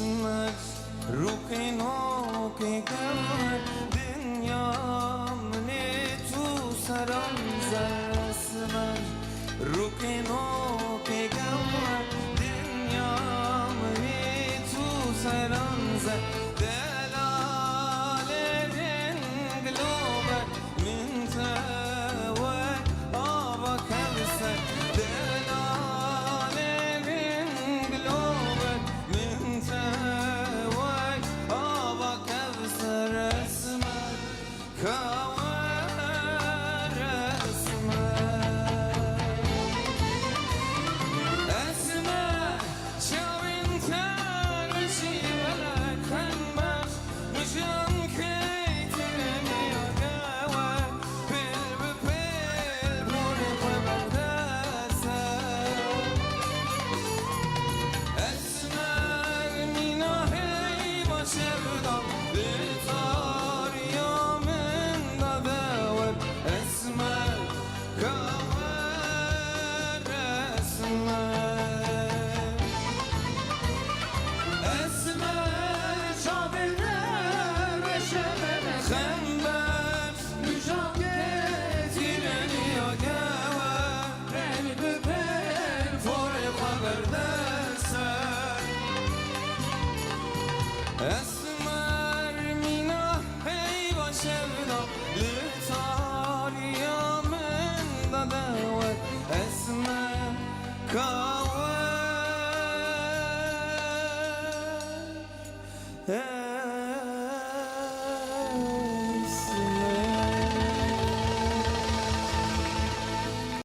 اسمر روكينو كيكمر دنيا منيتو سرانزا اسمر روكينو كيكمر دنيا منيتو سرانزا دلالين قلوبك من تاوك آبا كبسك دلالين قلوبك من تاوك آبا كبسر اسمك كوار اسمك شو انت رشي بلك خنبخ مشان كيتني وقاوك بيل ببيل بوري وبرداسة اسمك ميناهي بشردم لطار يومن داداوك اسمك كوار اسمك شابلنا رشبنا خنبر مشان كتيرني وقاوة بيل ببيل فوري وبرداسة اسمر ميناهي بشردم لطار يومن داداوك اسمك كوار